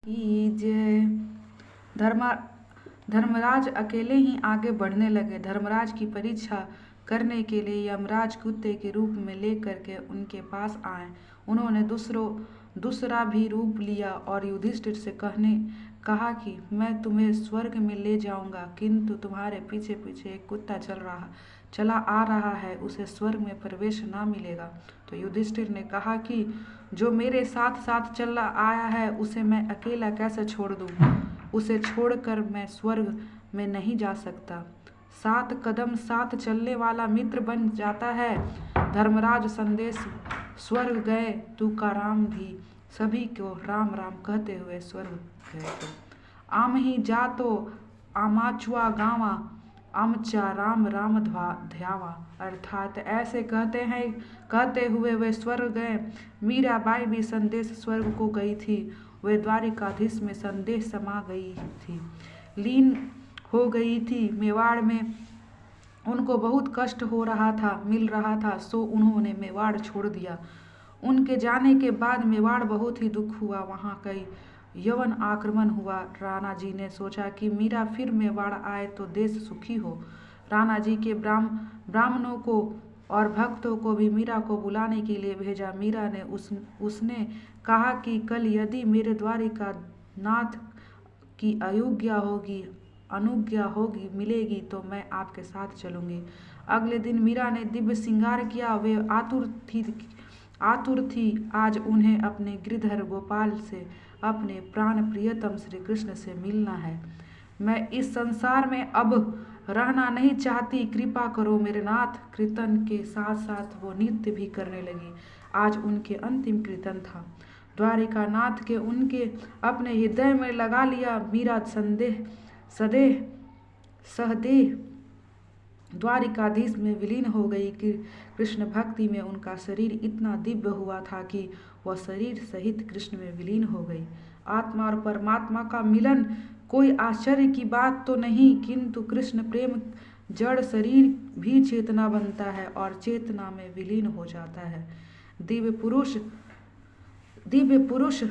की जय। धर्मा धर्मराज अकेले ही आगे बढ़ने लगे। धर्मराज की परीक्षा करने के लिए यमराज कुत्ते के रूप में लेकर के उनके पास आए। उन्होंने दूसरा भी रूप लिया और युधिष्ठिर से कहा कि मैं तुम्हें स्वर्ग में ले जाऊंगा, किंतु तुम्हारे पीछे पीछे एक कुत्ता चला आ रहा है, उसे स्वर्ग में प्रवेश ना मिलेगा। तो युधिष्ठिर ने कहा कि जो मेरे साथ साथ चला आया है उसे मैं अकेला कैसे छोड़ दूं? उसे छोड़कर मैं स्वर्ग में नहीं जा सकता। 7 कदम साथ चलने वाला मित्र बन जाता है। धर्मराज संदेश स्वर्ग गए, तुकाराम भी सभी को राम राम कहते हुए स्वर्ग गए। तो आम ही जा तो आमाचुआ गावा, आमचा राम राम ध्यावा, अर्थात ऐसे कहते हुए वे स्वर्ग गए। मीराबाई भी संदेश स्वर्ग को गई थी। वे द्वारिकाधीश में संदेश समा गई थी, लीन हो गई थी। मेवाड़ में उनको बहुत कष्ट मिल रहा था, सो उन्होंने मेवाड़ छोड़ दिया। उनके जाने के बाद मेवाड़ बहुत ही दुख हुआ। वहाँ कई यवन आक्रमण हुआ। राणा जी ने सोचा कि मीरा फिर मेवाड़ आए तो देश सुखी हो। राणा जी के ब्राह्मणों को और भक्तों को भी मीरा को बुलाने के लिए भेजा। मीरा ने उसने कहा कि कल यदि मेरे द्वारिका नाथ की अनुज्ञा होगी मिलेगी तो मैं आपके साथ चलूंगी। अगले दिन मीरा ने दिव्य श्रृंगार किया। वे आतुर थी आज उन्हें अपने गिरधर गोपाल से, अपने प्राण प्रियतम श्री कृष्ण से मिलना है। मैं इस संसार में अब रहना नहीं चाहती, कृपा करो मेरे नाथ। कीर्तन के साथ साथ वो नृत्य भी करने लगी। आज उनके अंतिम कीर्तन था। द्वारिका नाथ के उनके अपने हृदय में लगा लिया। मीरा सहदेह द्वारिकाधीश में विलीन हो गई कि कृष्ण भक्ति में उनका शरीर इतना दिव्य हुआ था कि वह शरीर सहित कृष्ण में विलीन हो गई। आत्मा और परमात्मा का मिलन कोई आश्चर्य की बात तो नहीं, किंतु कृष्ण प्रेम जड़ शरीर भी चेतना बनता है और चेतना में विलीन हो जाता है। दिव्य पुरुष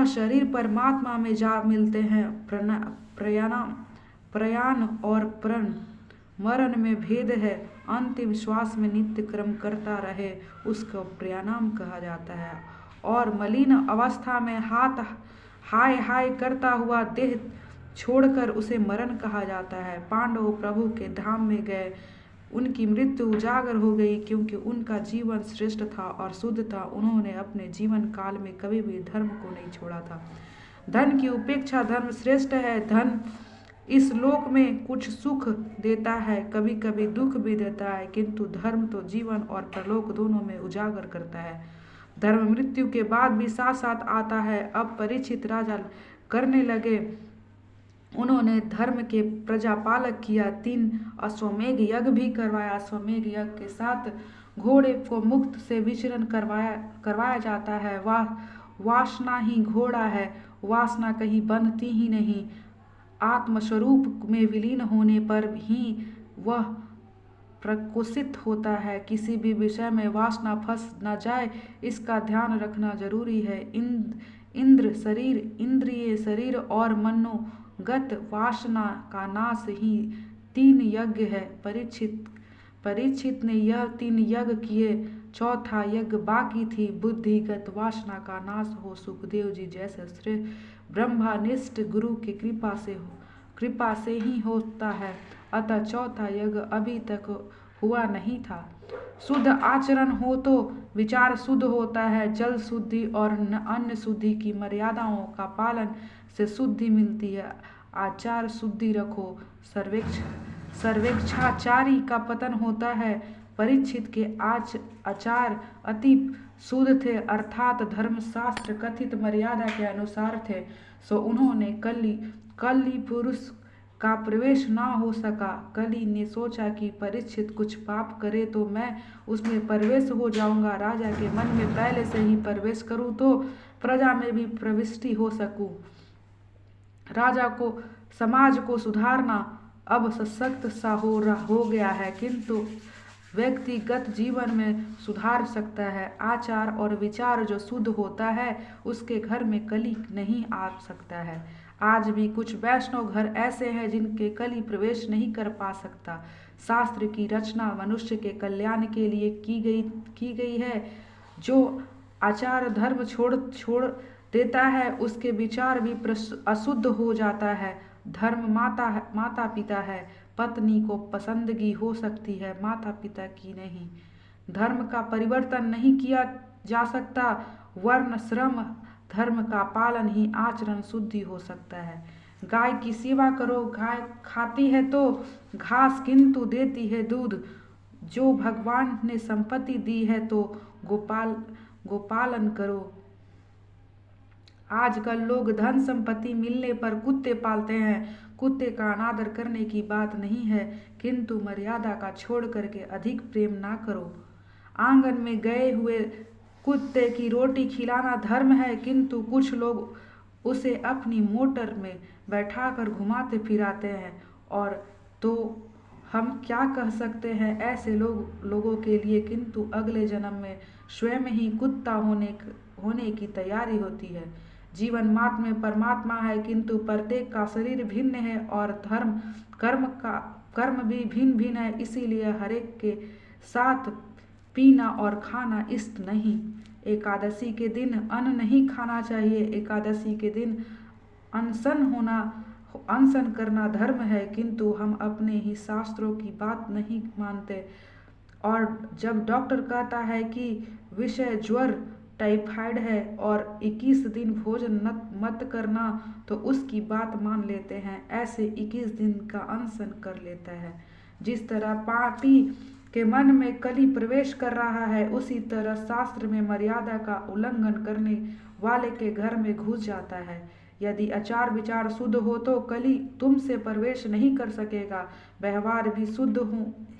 शरीर परमात्मा में जा मिलते हैं। प्रयाण और मरण में भेद है। अंतिम श्वास में नित्य क्रम करता रहे उसको प्रयाणाम कहा जाता है, और मलिन अवस्था में हाय हाय करता हुआ देह छोड़कर उसे मरण कहा जाता है। पांडव प्रभु के धाम में गए। उनकी मृत्यु उजागर हो गई क्योंकि उनका जीवन श्रेष्ठ था और शुद्ध था। उन्होंने अपने जीवन काल में कभी भी धर्म को नहीं छोड़ा था। धन की उपेक्षा धर्म श्रेष्ठ है। धन इस लोक में कुछ सुख देता है, कभी कभी दुख भी देता है, किंतु धर्म तो जीवन और परलोक दोनों में उजागर करता है। धर्म मृत्यु के बाद भी साथ साथ आता है। अब परीक्षित राजा करने लगे। उन्होंने धर्म के प्रजापालक किया। 3 अश्वमेघ यज्ञ भी करवाया। अश्वमेघ यज्ञ के साथ घोड़े को मुक्त से विचरण करवाया जाता है। वासना ही घोड़ा है, वासना कहीं बंधती ही नहीं। आत्मस्वरूप में विलीन होने पर ही वह प्रकोशित होता है। किसी भी विषय में वासना फंस न जाए, इसका ध्यान रखना जरूरी है। इंद्रिय शरीर और मनोगत वासना का नाश ही 3 यज्ञ है। परीक्षित ने यह 3 यज्ञ किए, चौथा यज्ञ बाकी थी। बुद्धिगत वासना का नाश हो सुखदेव जी जैसे श्रेष्ठ ब्रह्मनिष्ठ गुरु की कृपा से ही होता है। अतः चौथा यज्ञ अभी तक हुआ नहीं था। शुद्ध आचरण हो तो विचार शुद्ध होता है। जल शुद्धि और अन्य शुद्धि की मर्यादाओं का पालन से शुद्धि मिलती है। आचार शुद्धि रखो, सर्वेक्षाचारी का पतन होता है। परीक्षित के आचार अति शुद्ध थे, अर्थात धर्मशास्त्र कथित मर्यादा के अनुसार थे, सो उन्होंने कली पुरुष का प्रवेश ना हो सका। कली ने सोचा कि परीक्षित कुछ पाप करे तो मैं उसमें प्रवेश हो जाऊंगा। राजा के मन में पहले से ही प्रवेश करूं तो प्रजा में भी प्रविष्टि हो सकूं। राजा को समाज को सुधारना अब सशक्त सा हो गया है, किंतु व्यक्तिगत जीवन में सुधार सकता है। आचार और विचार जो शुद्ध होता है उसके घर में कली नहीं आ सकता है। आज भी कुछ वैष्णव घर ऐसे हैं जिनके कली प्रवेश नहीं कर पा सकता। शास्त्र की रचना मनुष्य के कल्याण के लिए की गई है। जो आचार धर्म छोड़ देता है उसके विचार भी अशुद्ध हो जाता है। धर्म माता पिता है। पत्नी को पसंदगी हो सकती है, माता पिता की नहीं। धर्म का परिवर्तन नहीं किया जा सकता। वर्ण श्रम धर्म का पालन ही आचरण शुद्धि हो सकता है। गाय की सेवा करो, गाय खाती है तो घास किंतु देती है दूध। जो भगवान ने संपत्ति दी है तो गोपालन करो। आजकल लोग धन संपत्ति मिलने पर कुत्ते पालते हैं। कुत्ते का अनादर करने की बात नहीं है, किंतु मर्यादा का छोड़ करके अधिक प्रेम ना करो। आंगन में गए हुए कुत्ते की रोटी खिलाना धर्म है, किंतु कुछ लोग उसे अपनी मोटर में बैठाकर घुमाते फिराते हैं। और तो हम क्या कह सकते हैं ऐसे लोगों के लिए, किंतु अगले जन्म में स्वयं ही कुत्ता होने की तैयारी होती है। जीवन मात्र में परमात्मा है, किंतु प्रत्येक का शरीर भिन्न है और कर्म भी भिन्न भिन्न है। इसीलिए हरेक के साथ पीना और खाना इष्ट नहीं। एकादशी के दिन अन्न नहीं खाना चाहिए। एकादशी के दिन अनशन करना धर्म है, किंतु हम अपने ही शास्त्रों की बात नहीं मानते। और जब डॉक्टर कहता है कि विषय ज्वर टाइफाइड है और 21 दिन भोजन मत करना, तो उसकी बात मान लेते हैं। ऐसे 21 दिन का अनशन कर लेता है। जिस तरह पापी के मन में कली प्रवेश कर रहा है, उसी तरह शास्त्र में मर्यादा का उल्लंघन करने वाले के घर में घुस जाता है। यदि आचार विचार शुद्ध हो तो कली तुमसे प्रवेश नहीं कर सकेगा। व्यवहार भी शुद्ध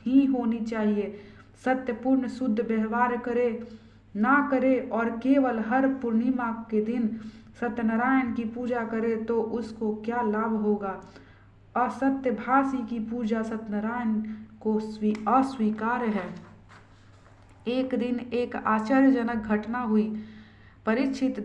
ही होनी चाहिए। सत्यपूर्ण शुद्ध व्यवहार ना करे और केवल हर पूर्णिमा के दिन सत्यनारायण की पूजा करे तो उसको क्या लाभ होगा। असत्यभाषी की पूजा सत्यनारायण को अस्वीकार्य है। एक दिन एक आश्चर्यजनक घटना हुई। परीक्षित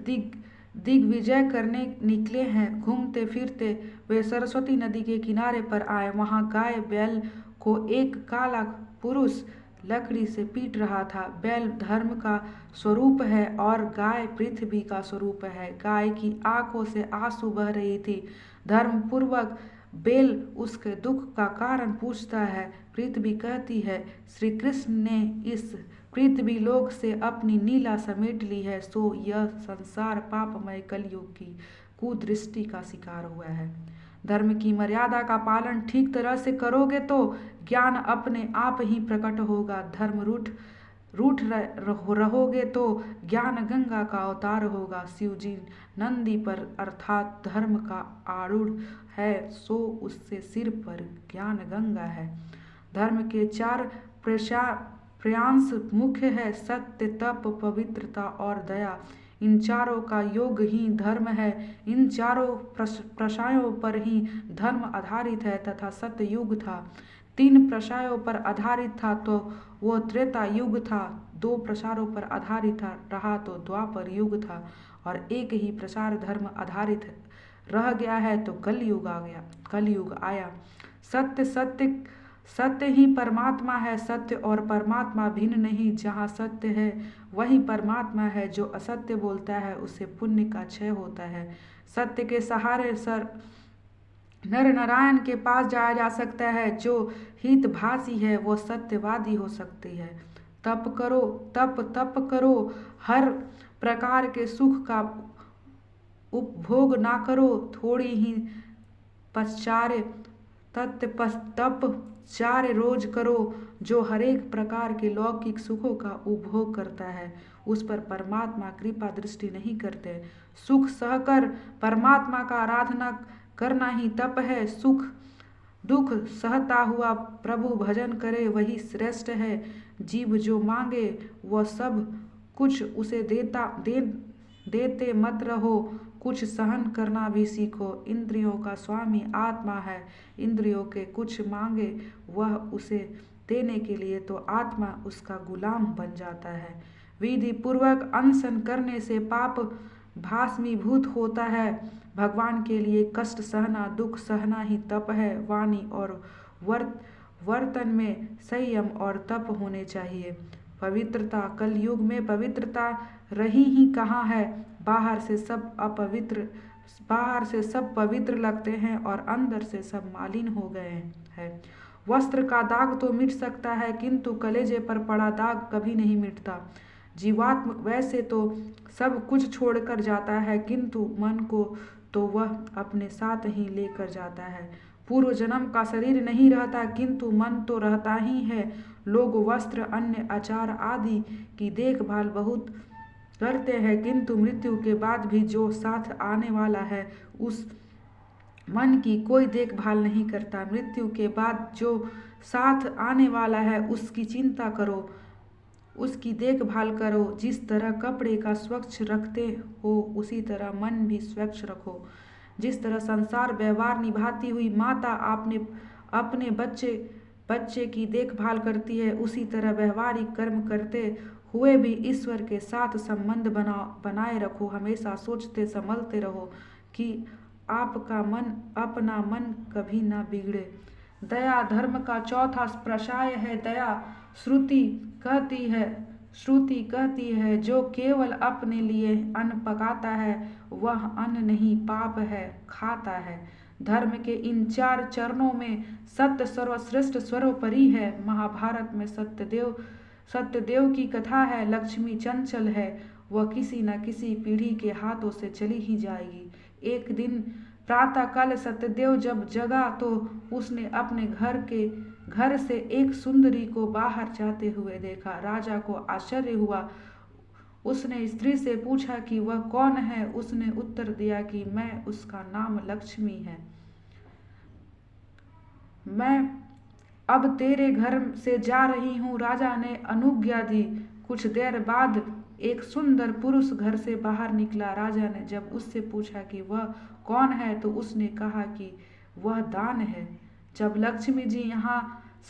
दिग्विजय करने निकले हैं। घूमते फिरते वे सरस्वती नदी के किनारे पर आए। वहां गाय बैल को एक काला पुरुष लकड़ी से पीट रहा था। बैल धर्म का स्वरूप है और गाय पृथ्वी का स्वरूप है। गाय की आंखों से आंसू बह रही थी। धर्म पूर्वक बैल उसके दुख का कारण पूछता है। पृथ्वी कहती है, श्री कृष्ण ने इस पृथ्वी लोक से अपनी नीला समेट ली है, सो यह संसार पापमय कलयुग की कुदृष्टि का शिकार हुआ है। धर्म की मर्यादा का पालन ठीक तरह से करोगे तो ज्ञान अपने आप ही प्रकट होगा। धर्म रूठ रहोगे तो ज्ञान गंगा का अवतार होगा। शिव जी नंदी पर अर्थात धर्म का आरूढ़ है, सो उससे सिर पर ज्ञान गंगा है। धर्म के 4 प्रयांश मुख्य है, सत्य, तप, पवित्रता और दया। इन चारों का योग ही धर्म है। इन चारों प्रशायों पर ही धर्म आधारित है तथा सत्य युग था। 3 प्रशायों पर आधारित था तो वो त्रेता युग था। 2 प्रसारों पर आधारित रहा तो द्वापर युग था। और एक ही प्रसार धर्म आधारित रह गया है तो कलयुग आया। सत्य ही परमात्मा है। सत्य और परमात्मा भिन्न नहीं। जहाँ सत्य है वही परमात्मा है। जो असत्य बोलता है उससे पुण्य का क्षय होता है। सत्य के सहारे नर नारायण के पास जाया जा सकता है। जो हितभाषी है वो सत्यवादी हो सकती है। तप करो, हर प्रकार के सुख का उपभोग ना करो। थोड़ी ही तपश्चर्या रोज करो। जो हरेक प्रकार के लौकिक सुखों का उपभोग करता है उस पर परमात्मा कृपा दृष्टि नहीं करते। सुख सहकर परमात्मा का आराधना करना ही तप है। सुख दुख सहता हुआ प्रभु भजन करे वही श्रेष्ठ है। जीव जो मांगे वह सब कुछ उसे देते मत रहो। कुछ सहन करना भी सीखो। इंद्रियों का स्वामी आत्मा है। इंद्रियों के कुछ मांगे वह उसे देने के लिए तो आत्मा उसका गुलाम बन जाता है। विधि पूर्वक अनशन करने से पाप भस्मीभूत होता है। भगवान के लिए कष्ट सहना, दुख सहना ही तप है। वाणी और वर्तन में संयम और तप होने चाहिए। पवित्रता, कलयुग में पवित्रता रही ही कहाँ है। बाहर से सब पवित्र लगते हैं और अंदर से सब मालिन हो गए हैं। वस्त्र का दाग तो मिट सकता है, किंतु कलेजे पर पड़ा दाग कभी नहीं मिटता। जीवात्म वैसे तो सब कुछ छोड़कर जाता है, किंतु मन को तो वह अपने साथ ही लेकर जाता है। पूर्व जन्म का शरीर नहीं रहता, किंतु मन तो रहता ही है। लोग वस्त्र, अन्न, आचार आदि की देखभाल बहुत करते हैं, किंतु मृत्यु के बाद भी जो साथ आने वाला है उस मन की कोई देखभाल नहीं करता। मृत्यु के बाद जो साथ आने वाला है उसकी चिंता करो, उसकी देखभाल करो। जिस तरह कपड़े का स्वच्छ रखते हो उसी तरह मन भी स्वच्छ रखो। जिस तरह संसार व्यवहार निभाती हुई माता अपने बच्चे की देखभाल करती है, उसी तरह व्यवहारिक कर्म करते हुए भी ईश्वर के साथ संबंध बनाए रखो। हमेशा सोचते संभलते रहो कि अपना मन कभी ना बिगड़े। दया धर्म का चौथा प्रशाय है। दया श्रुति कहती है जो केवल अपने लिए अन्न पकाता है वह अन्न नहीं पाप है खाता है। धर्म के इन 4 चरणों में सत्य सर्वश्रेष्ठ सर्वोपरि है। महाभारत में सत्यदेव की कथा है। लक्ष्मी चंचल है, वह किसी न किसी पीढ़ी के हाथों से चली ही जाएगी। एक दिन प्रातःकाल सत्यदेव जब जगा तो उसने अपने घर से एक सुंदरी को बाहर जाते हुए देखा। राजा को आश्चर्य हुआ। उसने स्त्री से पूछा कि वह कौन है। उसने उत्तर दिया कि उसका नाम लक्ष्मी है। मैं अब तेरे घर से जा रही हूँ। राजा ने अनुज्ञा दी। कुछ देर बाद एक सुंदर पुरुष घर से बाहर निकला। राजा ने जब उससे पूछा कि वह कौन है तो उसने कहा कि वह दान है। जब लक्ष्मी जी यहाँ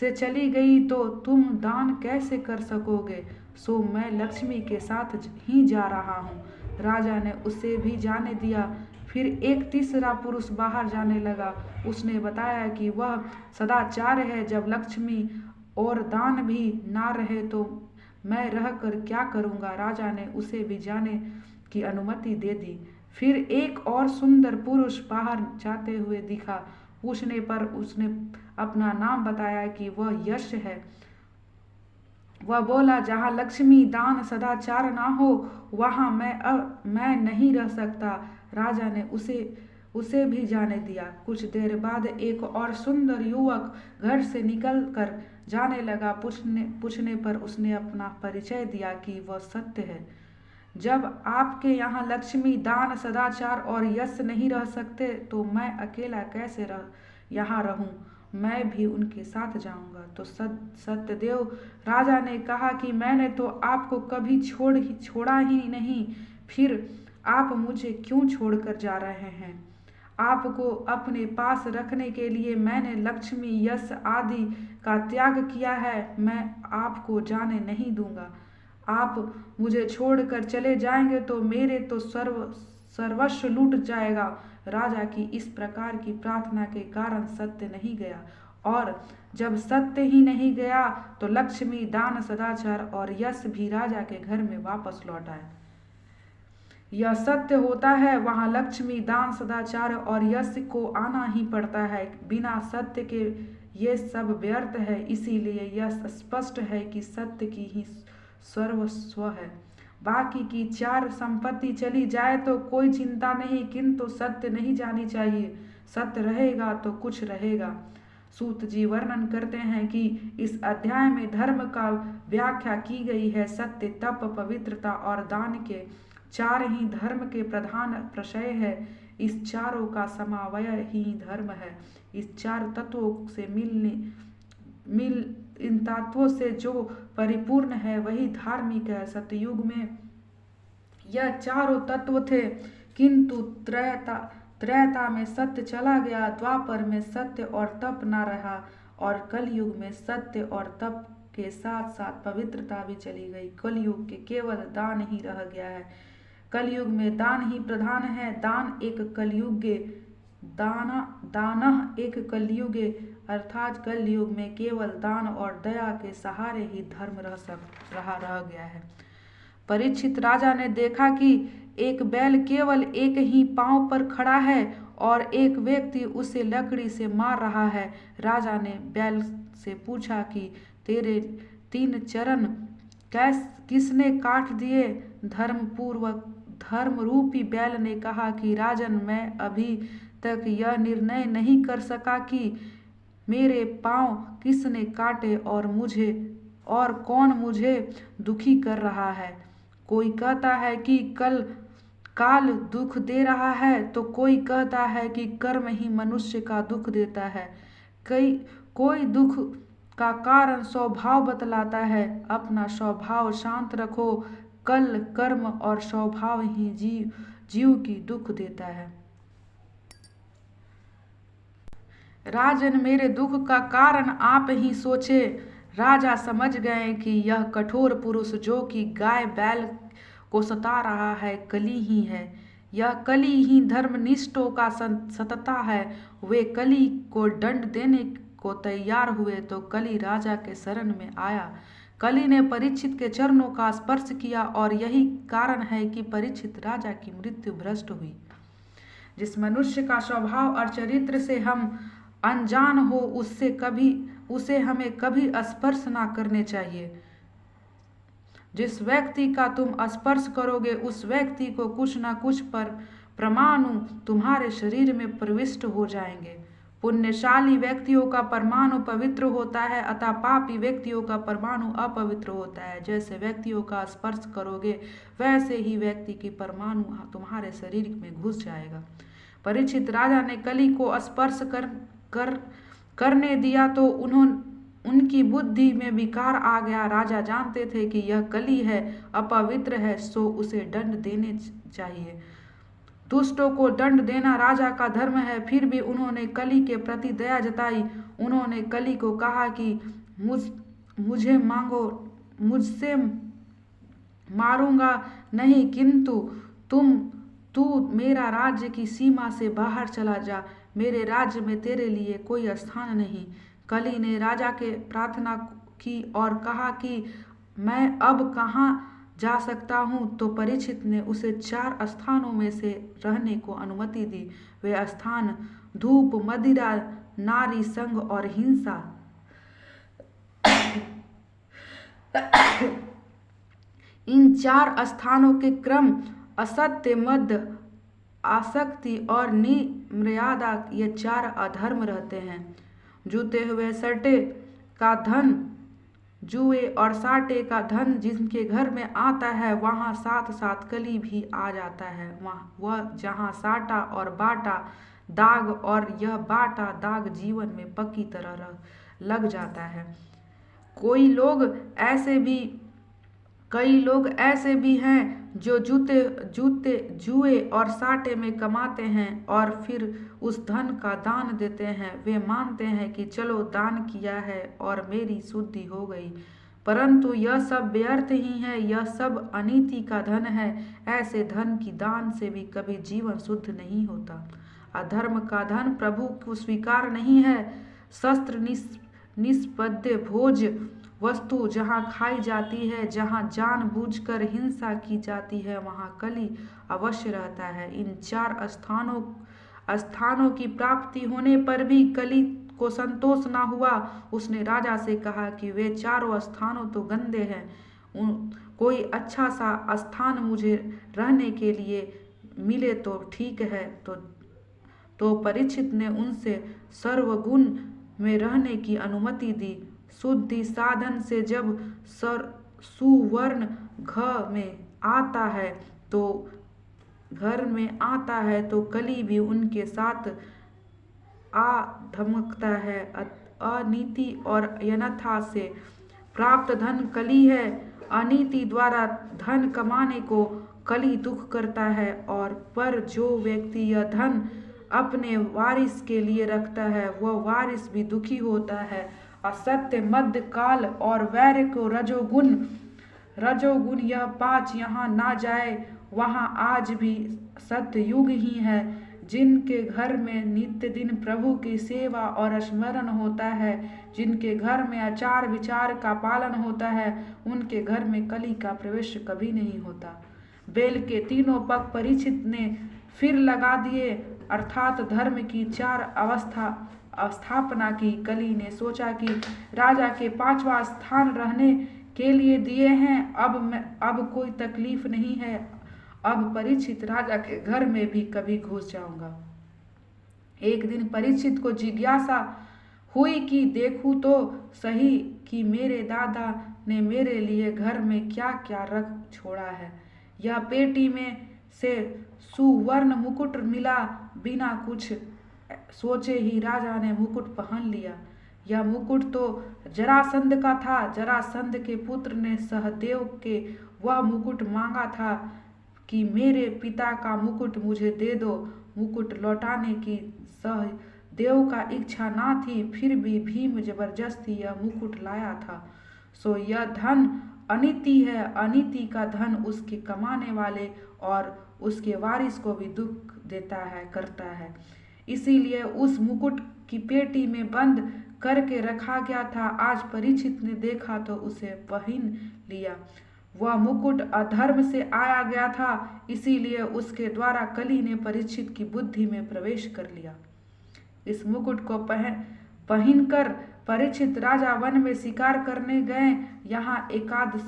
से चली गई तो तुम दान कैसे कर सकोगे? सो मैं लक्ष्मी के साथ ही जा रहा हूँ। राजा ने उसे भी जाने दिया। फिर एक तीसरा पुरुष बाहर जाने लगा। उसने बताया कि वह सदाचार है। जब लक्ष्मी और दान भी ना रहे तो मैं रहकर क्या करूँगा? राजा ने उसे भी जाने की अनुमति दे दी। फिर एक और सुंदर पुरुष बाहर जाते हुए दिखा। पूछने पर उसने अपना नाम बताया कि वह यश है। वह बोला, जहाँ लक्ष्मी दान सदाचार ना हो वहाँ मैं नहीं रह सकता। राजा ने उसे भी जाने दिया। कुछ देर बाद एक और सुंदर युवक घर से निकल कर जाने लगा। पूछने पर उसने अपना परिचय दिया कि वह सत्य है। जब आपके यहाँ लक्ष्मी दान सदाचार और यश नहीं रह सकते तो मैं अकेला कैसे यहाँ रहूं? मैं भी उनके साथ जाऊंगा। तो सत्यदेव राजा ने कहा कि मैंने तो आपको कभी छोड़ा ही नहीं, फिर आप मुझे क्यों छोड़कर जा रहे हैं? आपको अपने पास रखने के लिए मैंने लक्ष्मी यश आदि का त्याग किया है। मैं आपको जाने नहीं दूंगा। आप मुझे छोड़कर चले जाएंगे तो मेरे तो सर्वस्व लूट जाएगा। राजा की इस प्रकार की प्रार्थना के कारण सत्य नहीं गया, और जब सत्य ही नहीं गया तो लक्ष्मी दान सदाचार और यश भी राजा के घर में वापस लौट आए। यह सत्य होता है, वहाँ लक्ष्मी दान सदाचार और यश को आना ही पड़ता है। बिना सत्य के ये सब व्यर्थ है। इसीलिए यह स्पष्ट है कि सत्य की ही सर्वस्व है। बाकी की 4 संपत्ति चली जाए तो कोई चिंता नहीं, किंतु सत्य नहीं जानी चाहिए। सत्य रहेगा तो कुछ रहेगा। सूत जी वर्णन करते हैं कि इस अध्याय में धर्म का व्याख्या की गई है। सत्य, तप, पवित्रता और दान के 4 ही धर्म के प्रधान प्रशय है। इस चारों का समन्वय ही धर्म है। इस 4 तत्वों से इन तत्वों से जो परिपूर्ण है वही धार्मिक है। सतयुग में यह चारों तत्व थे, किंतु त्रेता में सत्य चला गया। द्वापर में सत्य और तप न रहा और कलयुग में सत्य और तप के साथ साथ पवित्रता भी चली गई। कलयुग के केवल दान ही रह गया है। कलयुग में दान ही प्रधान है। दानः एक कलयुगे अर्थात कलयुग में केवल दान और दया के सहारे ही धर्म रह गया है। परीक्षित राजा ने देखा कि एक बैल केवल एक ही पांव पर खड़ा है और एक व्यक्ति उसे लकड़ी से मार रहा है। राजा ने बैल से पूछा कि तेरे 3 चरण किसने काट दिए? धर्म रूपी बैल ने कहा कि राजन, मैं अभी तक यह निर्णय नहीं कर सका कि मेरे पांव किसने काटे और कौन मुझे दुखी कर रहा है। कोई कहता है कि काल दुख दे रहा है, तो कोई कहता है कि कर्म ही मनुष्य का दुख देता है। कोई दुख का कारण स्वभाव बतलाता है। अपना स्वभाव शांत रखो। कर्म और स्वभाव ही जीव की दुख देता है। राजन, मेरे दुख का कारण आप ही सोचे। राजा समझ गए कि यह कठोर पुरुष जो कि गाय बैल को सता रहा है कली ही है। यह कली ही धर्मनिष्ठों का सतता है। वे कली को दंड देने को तैयार हुए तो कली राजा के शरण में आया। कली ने परीक्षित के चरणों का स्पर्श किया और यही कारण है कि परीक्षित राजा की मृत्यु भ्रष्ट हुई। जिस मनुष्य का स्वभाव और चरित्र से हम अनजान हो उसे हमें कभी स्पर्श ना करने चाहिए। जिस व्यक्ति का तुम स्पर्श करोगे उस व्यक्ति को कुछ न कुछ परमाणु तुम्हारे शरीर में प्रविष्ट हो जाएंगे। पुण्यशाली व्यक्तियों का परमाणु पवित्र होता है, अतः पापी व्यक्तियों का परमाणु अपवित्र होता है। जैसे व्यक्तियों का स्पर्श करोगे वैसे ही व्यक्ति की परमाणु तुम्हारे शरीर में घुस जाएगा। परीक्षित राजा ने कली को स्पर्श करने दिया तो उनकी बुद्धि में विकार आ गया। राजा जानते थे कि यह कली है, अपवित्र है, सो उसे दंड देने चाहिए। दुष्टों को दंड देना राजा का धर्म है। फिर भी उन्होंने कली के प्रति दया जताई। उन्होंने कली को कहा कि मुझसे मारूंगा नहीं, किंतु तू मेरा राज्य की सीमा से बाहर चला जा। मेरे राज्य में तेरे लिए कोई स्थान नहीं। कली ने राजा के प्रार्थना की और कहा कि मैं अब कहाँ जा सकता हूँ? तो परीक्षित ने उसे 4 स्थानों में से रहने को अनुमति दी। वे स्थान धूप, मदिरा, नारी संग और हिंसा। इन 4 स्थानों के क्रम असत्य, मद, आसक्ति और निम्रयादा, ये 4 अधर्म रहते हैं। जूते हुए सटे का धन, जुए और साटे का धन जिनके घर में आता है वहाँ साथ साथ कली भी आ जाता है। वह जहाँ साटा और बाटा दाग और यह बाटा दाग जीवन में पक्की तरह लग जाता है। कई लोग ऐसे भी हैं जो जुए और साटे में कमाते हैं और फिर उस धन का दान देते हैं। वे मानते हैं कि चलो दान किया है और मेरी शुद्धि हो गई, परंतु यह सब व्यर्थ ही है। यह सब अनीति का धन है। ऐसे धन की दान से भी कभी जीवन शुद्ध नहीं होता। अधर्म का धन प्रभु को स्वीकार नहीं है। शस्त्र निष्पद्य भोज वस्तु जहाँ खाई जाती है, जहाँ जानबूझकर हिंसा की जाती है, वहाँ कली अवश्य रहता है। इन 4 स्थानों की प्राप्ति होने पर भी कली को संतोष न हुआ। उसने राजा से कहा कि वे 4 स्थानों तो गंदे हैं, कोई अच्छा सा स्थान मुझे रहने के लिए मिले तो ठीक है। तो परीक्षित ने उनसे सर्वगुण में रहने की अनुमति दी। शुद्धि साधन से जब सुवर्ण घर में आता है तो कली भी उनके साथ आ धमकता है। अनीति और अनथा से प्राप्त धन कली है। अनीति द्वारा धन कमाने को कली दुख करता है, और पर जो व्यक्ति यह धन अपने वारिस के लिए रखता है, वह वारिस भी दुखी होता है। असत्य, मध्य काल और वैर को रजोगुण यह 5 यहाँ ना जाए, वहाँ आज भी सत्युग ही है। जिनके घर में नित्य दिन प्रभु की सेवा और स्मरण होता है, जिनके घर में आचार विचार का पालन होता है, उनके घर में कली का प्रवेश कभी नहीं होता। बेल के तीनों पग परीक्षित ने फिर लगा दिए, अर्थात धर्म की 4 स्थापना की। कली ने सोचा कि राजा के 5वां स्थान रहने के लिए दिए हैं, अब कोई तकलीफ नहीं है, अब परीक्षित राजा के घर में भी कभी घुस जाऊंगा। एक दिन परीक्षित को जिज्ञासा हुई कि देखूं तो सही कि मेरे दादा ने मेरे लिए घर में क्या क्या रख छोड़ा है। यह पेटी में से सुवर्ण मुकुट मिला। बिना कुछ सोचे ही राजा ने मुकुट पहन लिया। यह मुकुट तो जरासंध का था। जरासंध के पुत्र ने सहदेव के वह मुकुट मांगा था कि मेरे पिता का मुकुट मुझे दे दो। मुकुट लौटाने की सहदेव का इच्छा ना थी, फिर भी भीम जबरदस्ती यह मुकुट लाया था। सो यह धन अनीति है। अनीति का धन उसके कमाने वाले और उसके वारिस को भी दुख करता है। इसीलिए उस मुकुट की पेटी में बंद करके रखा गया था। आज परीक्षित ने देखा तो उसे पहन लिया। वह मुकुट अधर्म से आया गया था, इसीलिए उसके द्वारा कली ने परीक्षित की बुद्धि में प्रवेश कर लिया। इस मुकुट को पहनकर परीक्षित राजा वन में शिकार करने गए। यहाँ एकाध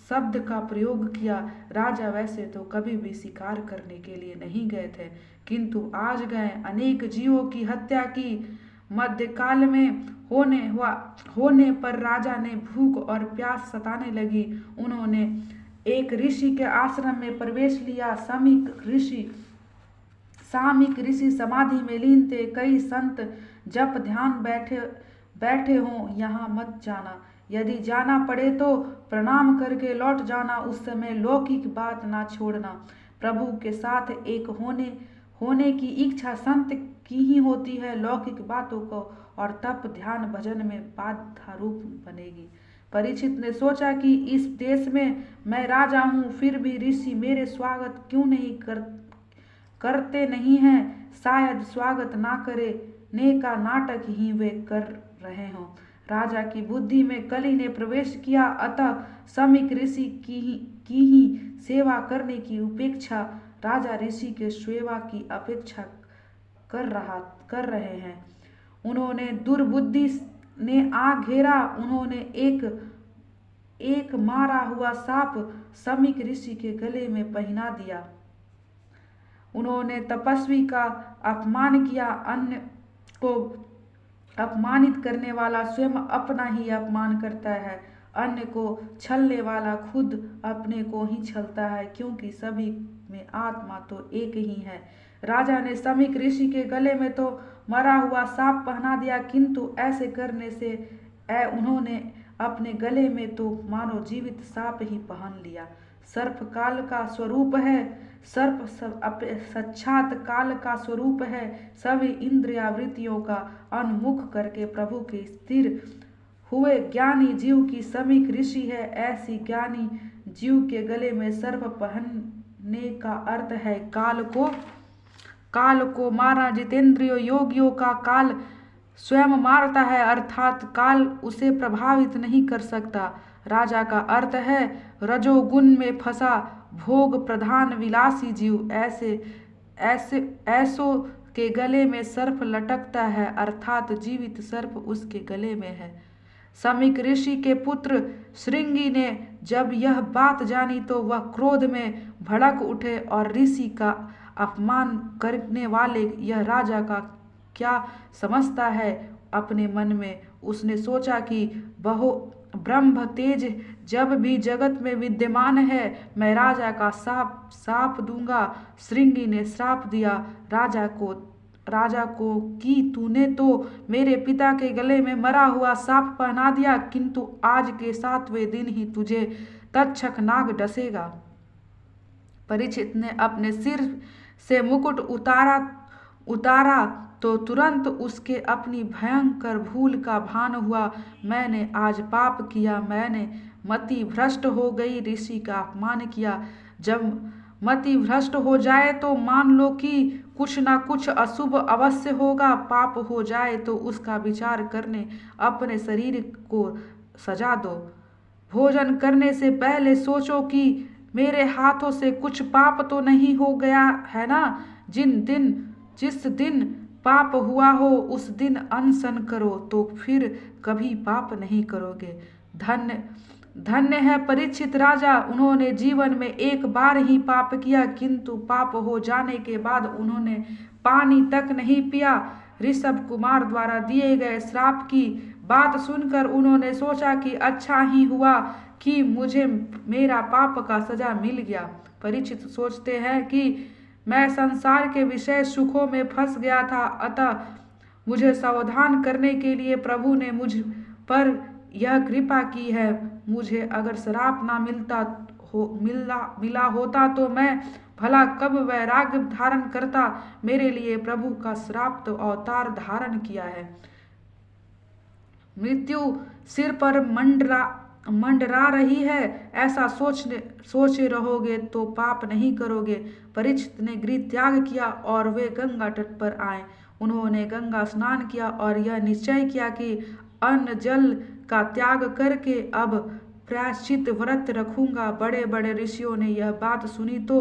शब्द का प्रयोग किया। राजा वैसे तो कभी भी शिकार करने के लिए नहीं गए थे, किंतु आज गए। अनेक जीवों की हत्या की। मध्यकाल में होने पर राजा ने भूख और प्यास सताने लगी। उन्होंने एक ऋषि के आश्रम में प्रवेश लिया। सामिक ऋषि समाधि में लीन थे। कई संत जप ध्यान बैठे हों, यहाँ मत जाना। यदि जाना पड़े तो प्रणाम करके लौट जाना। उस समय लौकिक बात ना छोड़ना। प्रभु के साथ एक होने की इच्छा संत की ही होती है। लौकिक बातों को और तप ध्यान भजन में बाधा रूप बनेगी। परीक्षित ने सोचा कि इस देश में मैं राजा हूँ, फिर भी ऋषि मेरे स्वागत क्यों नहीं करते नहीं हैं। शायद स्वागत ना करने का नाटक ही वे कर रहे हों। राजा की बुद्धि में कली ने प्रवेश किया। अतः समीक ऋषि की ही सेवा करने की उपेक्षा राजा ऋषि के सेवा की अपेक्षा कर रहे हैं। उन्होंने दुर्बुद्धि ने आ घेरा। उन्होंने एक मारा हुआ सांप समीक ऋषि के गले में पहना दिया। उन्होंने तपस्वी का अपमान किया। अन्य को अपमानित करने वाला स्वयं अपना ही अपमान करता है। अन्य को छलने वाला खुद अपने को ही छलता है, क्योंकि सभी में आत्मा तो एक ही है। राजा ने समीक ऋषि के गले में तो मरा हुआ सांप पहना दिया, किंतु ऐसे करने से उन्होंने अपने गले में तो मानो जीवित सांप ही पहन लिया। सर्प काल का स्वरूप है। सर्प साक्षात काल का स्वरूप है। सभी इंद्रियावृत्तियों का उन्मुख करके प्रभु के स्थिर हुए ज्ञानी जीव की समीक ऋषि है। ऐसी ज्ञानी जीव के गले में सर्प पहनने का अर्थ है काल को मारा। जितेंद्रिय योगियों का काल स्वयं मारता है, अर्थात काल उसे प्रभावित नहीं कर सकता। राजा का अर्थ है रजोगुण में फंसा भोग प्रधान विलासी जीव। ऐसों के गले में सर्प लटकता है, अर्थात जीवित सर्प उसके गले में है। समीक ऋषि के पुत्र श्रृंगी ने जब यह बात जानी तो वह क्रोध में भड़क उठे और ऋषि का अपमान करने वाले यह राजा का क्या समझता है। अपने मन में उसने सोचा कि ब्रह्म तेज जब भी जगत में विद्यमान है, मैं राजा का श्राप दूंगा। श्रृंगी ने श्राप दिया राजा को कि तूने तो मेरे पिता के गले में मरा हुआ सांप पहना दिया, किंतु आज के 7वें दिन ही तुझे तक्षक नाग डसेगा। परीक्षित ने अपने सिर से मुकुट उतारा तो तुरंत उसके अपनी भयंकर भूल का भान हुआ। मैंने आज पाप किया, मैंने मति भ्रष्ट हो गई, ऋषि का अपमान किया। जब मति भ्रष्ट हो जाए तो मान लो कि कुछ ना कुछ अशुभ अवश्य होगा। पाप हो जाए तो उसका विचार करने अपने शरीर को सजा दो। भोजन करने से पहले सोचो कि मेरे हाथों से कुछ पाप तो नहीं हो गया है ना। जिस दिन पाप हुआ हो उस दिन अनशन करो तो फिर कभी पाप नहीं करोगे। धन्य धन्य है परीक्षित राजा, उन्होंने जीवन में एक बार ही पाप किया, किंतु पाप हो जाने के बाद उन्होंने पानी तक नहीं पिया। ऋषभ कुमार द्वारा दिए गए श्राप की बात सुनकर उन्होंने सोचा कि अच्छा ही हुआ कि मुझे मेरा पाप का सजा मिल गया। परीक्षित सोचते हैं कि मैं संसार के विषय सुखों में फंस गया था, अतः मुझे सावधान करने के लिए प्रभु ने मुझ पर यह कृपा की है। मुझे अगर श्राप ना मिला होता तो मैं भला कब वैराग्य धारण करता। मेरे लिए प्रभु का श्राप तो अवतार धारण किया है। मृत्यु सिर पर मंडरा रही है, ऐसा सोचे रहोगे तो पाप नहीं करोगे। परीक्षित ने गृह त्याग किया और वे गंगा तट पर आए। उन्होंने गंगा स्नान किया और यह निश्चय किया कि अन्न जल का त्याग करके अब प्रायश्चित व्रत रखूंगा। बड़े बड़े ऋषियों ने यह बात सुनी तो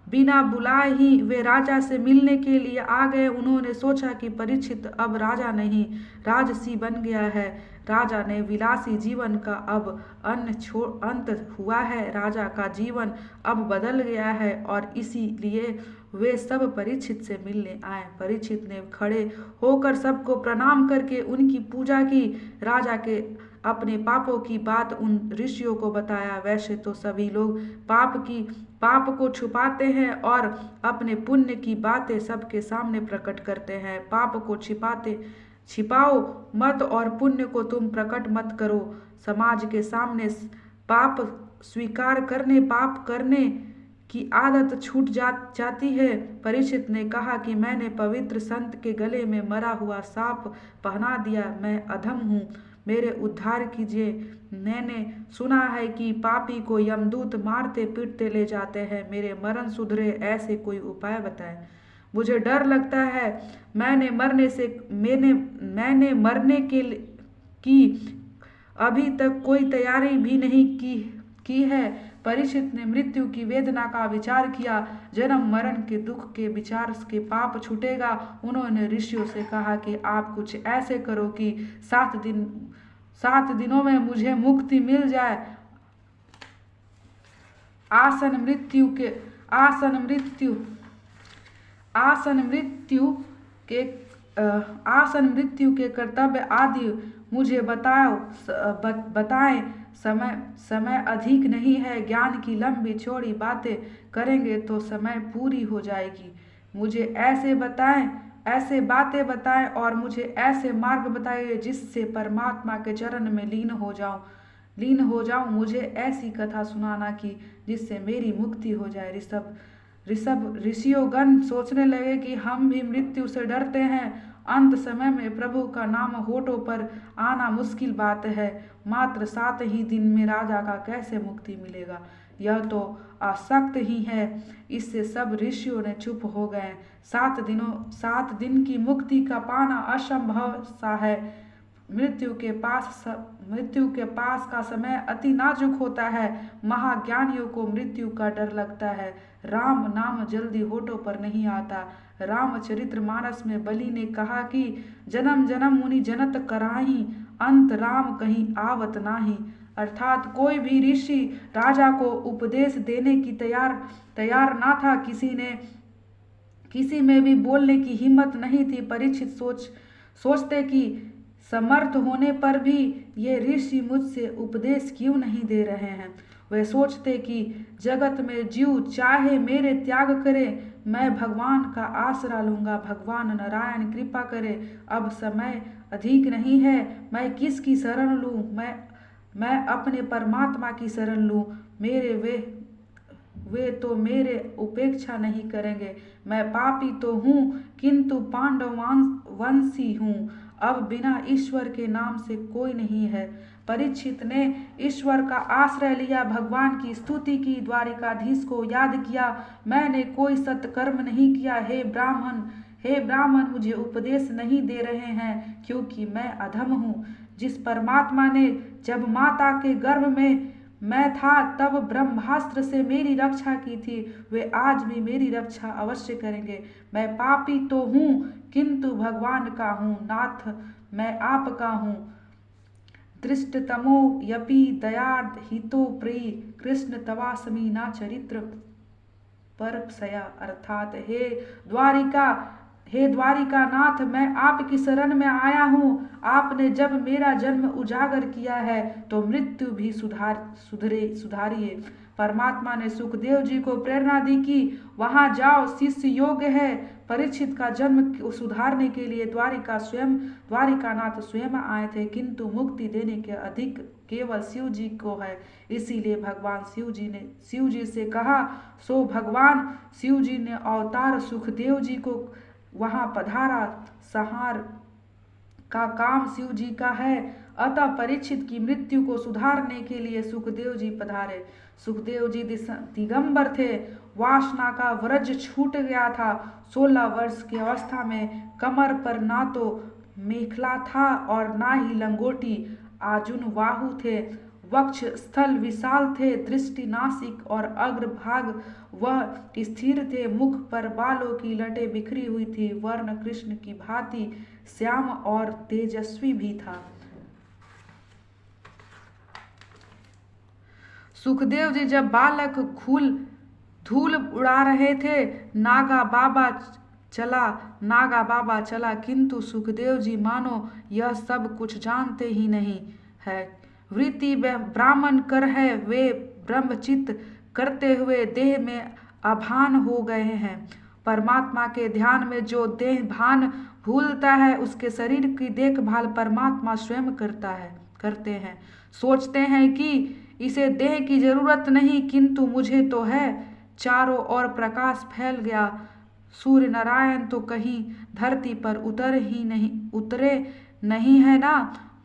बिना बुलाए ही वे राजा से मिलने के लिए आ गए। उन्होंने सोचा कि परीक्षित अब राजा नहीं राजसी बन गया है। राजा ने विलासी जीवन का अब अंत हुआ है। राजा का जीवन अब बदल गया है और इसीलिए वे सब परीक्षित से मिलने आए। परीक्षित ने खड़े होकर सबको प्रणाम करके उनकी पूजा की। राजा के अपने पापों की बात उन ऋषियों को बताया। वैसे तो सभी लोग पाप को छुपाते हैं और अपने पुण्य की बातें सबके सामने प्रकट करते हैं। पाप को छिपाओ मत और पुण्य को तुम प्रकट मत करो। समाज के सामने पाप स्वीकार पाप करने की आदत छूट जाती है। परीक्षित ने कहा कि मैंने पवित्र संत के गले में मरा हुआ सांप पहना दिया, मैं अधम हूँ, मेरे उद्धार कीजिए। मैंने सुना है कि पापी को यमदूत मारते पीटते ले जाते हैं, मेरे मरण सुधरे ऐसे कोई उपाय बताएं। मुझे डर लगता है, मैंने मरने की अभी तक कोई तैयारी भी नहीं की है। परीक्षित ने मृत्यु की वेदना का विचार किया। जन्म मरण के दुख के विचार के पाप छूटेगा। उन्होंने ऋषियों से कहा कि आप कुछ ऐसे करो कि 7 दिनों में मुझे मुक्ति मिल जाए। आसन मृत्यु के कर्तव्य आदि मुझे बताएं। समय अधिक नहीं है, ज्ञान की लंबी चौड़ी बातें करेंगे तो समय पूरी हो जाएगी। मुझे ऐसे बातें बताएं और मुझे ऐसे मार्ग बताइए जिससे परमात्मा के चरण में लीन हो जाऊं। मुझे ऐसी कथा सुनाना कि जिससे मेरी मुक्ति हो जाए। ऋषियोगण सोचने लगे कि हम भी मृत्यु से डरते हैं। अंत समय में प्रभु का नाम होठों पर आना मुश्किल बात है। मात्र 7 ही दिन में राजा का कैसे मुक्ति मिलेगा, यह तो अशक्त ही है। इससे सब ऋषियों ने चुप हो गए। 7 दिन की मुक्ति का पाना असंभव सा है। मृत्यु के पास का समय अति नाजुक होता है। महाज्ञानियों को मृत्यु का डर लगता है। राम नाम जल्दी होठों पर नहीं आता। रामचरितमानस में बलि ने कहा कि जन्म जन्म मुनि जनत कराही, अंत राम कहीं आवत नाही। अर्थात कोई भी ऋषि राजा को उपदेश देने की तैयार ना था। किसी में भी बोलने की हिम्मत नहीं थी। परीक्षित सोचते कि समर्थ होने पर भी ये ऋषि मुझसे उपदेश क्यों नहीं दे रहे हैं। वे सोचते कि जगत में जीव चाहे मेरे त्याग करे, मैं भगवान का आसरा लूंगा। भगवान नारायण कृपा करे। अब समय अधिक नहीं है, मैं किसकी शरण लूं। मैं अपने परमात्मा की शरण लूं। मेरे वे तो मेरे उपेक्षा नहीं करेंगे। मैं पापी तो हूँ, किंतु पांडव वंशी हूँ। अब बिना ईश्वर के नाम से कोई नहीं है। परीक्षित ने ईश्वर का आश्रय लिया, भगवान की स्तुति की, द्वारिकाधीश को याद किया। मैंने कोई सत्कर्म नहीं किया। हे ब्राह्मण, मुझे उपदेश नहीं दे रहे हैं, क्योंकि मैं अधम हूँ। जिस परमात्मा ने जब माता के गर्भ में मैं था तब ब्रह्मास्त्र से मेरी रक्षा की थी, वे आज भी मेरी रक्षा अवश्य करेंगे। मैं पापी तो हूँ, किंतु भगवान का हूँ। नाथ, मैं आपका हूँ। दृष्टतमो यपि दयार्द हितो प्रिय, कृष्ण तवास्मि ना चरित्र परपसया। अर्थात हे द्वारिका नाथ, मैं आपकी शरण में आया हूँ। आपने जब मेरा जन्म उजागर किया है तो मृत्यु भी सुधारिए। परमात्मा ने सुखदेव जी को प्रेरणा दी कि वहां जाओ, शिष्य योग्य है। परीक्षित का जन्म सुधारने के लिए द्वारिकानाथ स्वयं आए थे, किंतु मुक्ति देने के अधिक केवल शिव जी को है। इसीलिए भगवान शिव जी से कहा। सो भगवान शिव जी ने अवतार सुखदेव जी को वहां पधारा। संहार का काम शिव जी का है, अतः परीक्षित की मृत्यु को सुधारने के लिए सुखदेव जी पधारे। सुखदेव जी दिगंबर थे, वासना का व्रज छूट गया था। 16 वर्ष की अवस्था में कमर पर ना तो मेखला था और ना ही लंगोटी। आजुन बाहु थे, वक्ष स्थल विशाल थे, दृष्टि नासिक और अग्रभाग वह स्थिर थे। मुख पर बालों की लटें बिखरी हुई थी। वर्ण कृष्ण की भांति श्याम और तेजस्वी भी था। सुखदेव जी जब बालक धूल उड़ा रहे थे, नागा बाबा चला, किंतु सुखदेव जी मानो यह सब कुछ जानते ही नहीं है। वृत्ति ब्राह्मण कर है, वे ब्रह्मचित्त करते हुए देह में अभान हो गए हैं। परमात्मा के ध्यान में जो देह भान भूलता है, उसके शरीर की देखभाल परमात्मा स्वयं करते हैं। सोचते हैं कि इसे देह की जरूरत नहीं, किंतु मुझे तो है। चारों ओर प्रकाश फैल गया। सूर्य नारायण तो कहीं धरती पर उतरे नहीं है ना।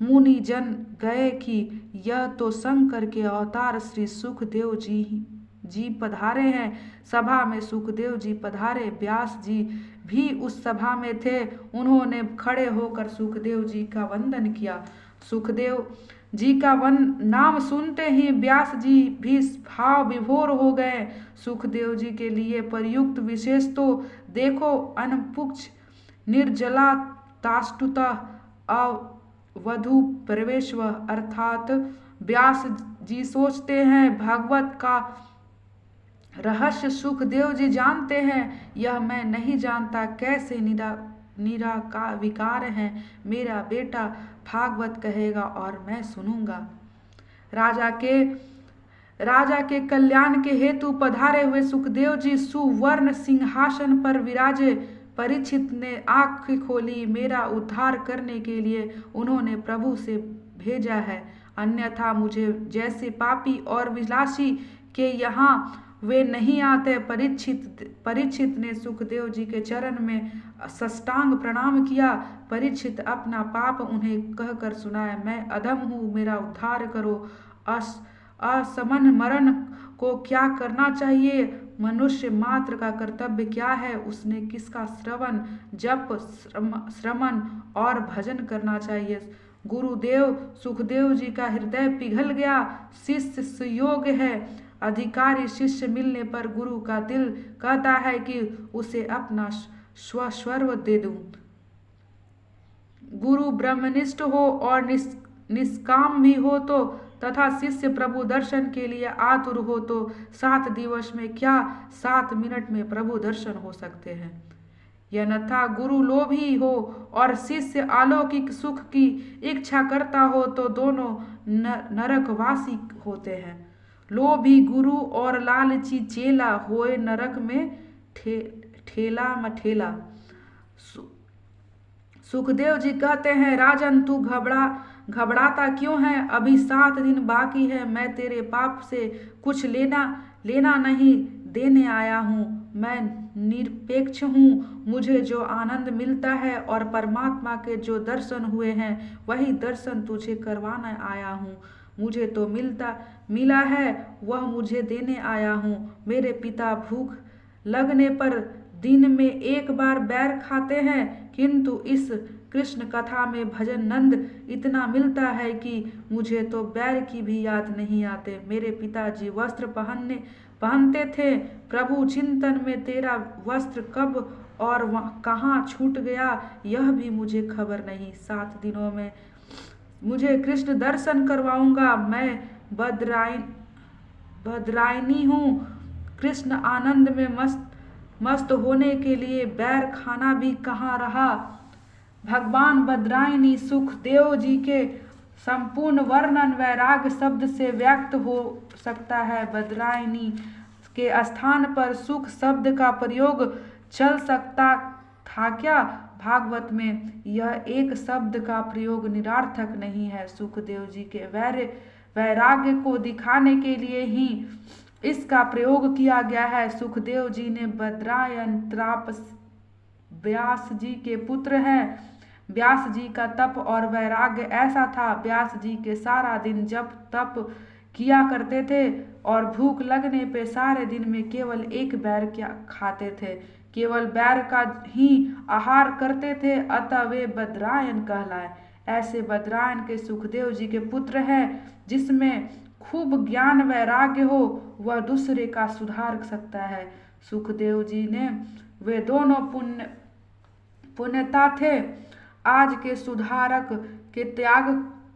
मुनि जन गए कि यह तो शंकर के अवतार श्री सुखदेव जी पधारे हैं। सभा में सुखदेव जी पधारे। व्यास जी भी उस सभा में थे। उन्होंने खड़े होकर सुखदेव जी का वंदन किया। सुखदेव जी का नाम सुनते ही व्यास जी भी भाव विभोर हो गए। सुखदेव जी के लिए प्रयुक्त विशेष तो देखो, अनपुक्ष निर्जला ताष्टुतः अवधू प्रवेश्व। अर्थात व्यास जी सोचते हैं भागवत का रहस्य सुखदेव जी जानते हैं, यह मैं नहीं जानता। कैसे विकार है। मेरा बेटा भागवत कहेगा और मैं सुनूंगा। राजा के कल्याण के हेतु पधारे हुए सुखदेव जी सुवर्ण सिंहासन पर विराजे। परीक्षित ने आंख खोली। मेरा उद्धार करने के लिए उन्होंने प्रभु से भेजा है, अन्यथा मुझे जैसे पापी और विलासी के यहाँ वे नहीं आते। परीक्षित ने सुखदेव जी के चरण में साष्टांग प्रणाम किया। परीक्षित अपना पाप उन्हें कहकर सुनाया। मैं अधम हूँ, मेरा उद्धार करो। असमन मरण को क्या करना चाहिए? मनुष्य मात्र का कर्तव्य क्या है? उसने किसका श्रवण, जप, श्रमण और भजन करना चाहिए। गुरुदेव सुखदेव जी का हृदय पिघल गया। शिष्य सुयोग्य है। अधिकारी शिष्य मिलने पर गुरु का दिल कहता है कि उसे अपना स्वस्वर्ग दे दूं। गुरु ब्रह्मनिष्ठ हो और निष्काम भी हो तो, तथा शिष्य प्रभु दर्शन के लिए आतुर हो तो 7 दिवस में क्या 7 मिनट में प्रभु दर्शन हो सकते हैं। अन्यथा गुरु लोभी हो और शिष्य अलौकिक सुख की इच्छा करता हो तो दोनों नरकवासी होते हैं। लोभी गुरु और लालची चेला होए नरक में ठेला मठेला। सुखदेव जी कहते हैं, राजन तू घबराता क्यों है? अभी 7 दिन बाकी है। मैं तेरे पाप से कुछ लेना लेना नहीं देने आया हूँ। मैं निरपेक्ष हूँ। मुझे जो आनंद मिलता है और परमात्मा के जो दर्शन हुए हैं वही दर्शन तुझे करवाना आया हूँ। मुझे तो मिला है वह मुझे देने आया हूँ। मेरे पिता भूख लगने पर दिन में एक बार बैर खाते हैं, किंतु इस कृष्ण कथा में भजन नंद इतना मिलता है कि मुझे तो बैर की भी याद नहीं आते। मेरे पिताजी वस्त्र पहनते थे। प्रभु चिंतन में तेरा वस्त्र कब और कहाँ छूट गया यह भी मुझे खबर नहीं। 7 दिनों में मुझे कृष्ण दर्शन करवाऊंगा। मैं बदरायनी हूँ। कृष्ण आनंद में मस्त होने के लिए बैर खाना भी कहाँ रहा। भगवान बदरायनी सुखदेव जी के संपूर्ण वर्णन वैराग्य शब्द से व्यक्त हो सकता है। बदरायनी के स्थान पर सुख शब्द का प्रयोग चल सकता था क्या? भागवत में यह एक शब्द का प्रयोग निरर्थक नहीं है। सुखदेव जी के वैराग्य को दिखाने के लिए ही इसका प्रयोग किया गया है। सुखदेव जी ने बदरायन त्रापस व्यास जी के पुत्र हैं। व्यास जी का तप और वैराग्य ऐसा था, व्यास जी के सारा दिन जप तप किया करते थे और भूख लगने पे सारे दिन में केवल एक बैर खाते थे, केवल बैर का ही आहार करते थे, अतः वे बदरायन कहलाए। ऐसे बदरायन के सुखदेव जी के पुत्र हैं। जिसमें खूब ज्ञान वैराग्य हो वह दूसरे का सुधार सकता है। सुखदेव जी ने वे दोनों पुण्यता थे। आज के सुधारक के त्याग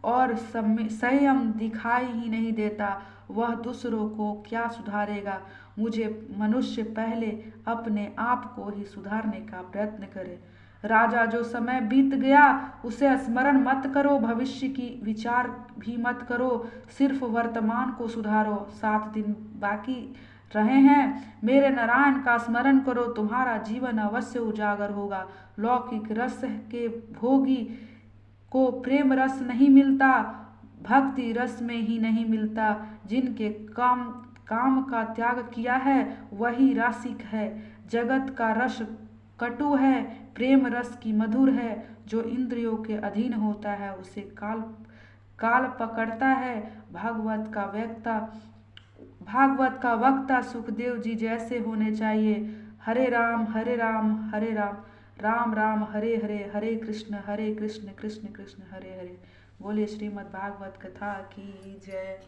और संयम दिखाई ही नहीं देता, वह दूसरों को क्या सुधारेगा। मुझे मनुष्य पहले अपने आप को ही सुधारने का प्रयत्न करे। राजा जो समय बीत गया उसे स्मरण मत करो, भविष्य की विचार भी मत करो, सिर्फ वर्तमान को सुधारो। 7 दिन बाकी रहे हैं, मेरे नारायण का स्मरण करो, तुम्हारा जीवन अवश्य उजागर होगा। लौकिक रस के भोगी को प्रेम रस नहीं मिलता, भक्ति रस में ही नहीं मिलता। जिनके काम का त्याग किया है वही रासिक है। जगत का रस कटु है, प्रेम रस की मधुर है। जो इंद्रियों के अधीन होता है उसे काल पकड़ता है। भागवत का वक्ता सुखदेव जी जैसे होने चाहिए। हरे राम हरे राम हरे राम, राम राम हरे हरे, हरे कृष्ण कृष्ण कृष्ण हरे हरे। बोले श्रीमद् भागवत कथा की जय।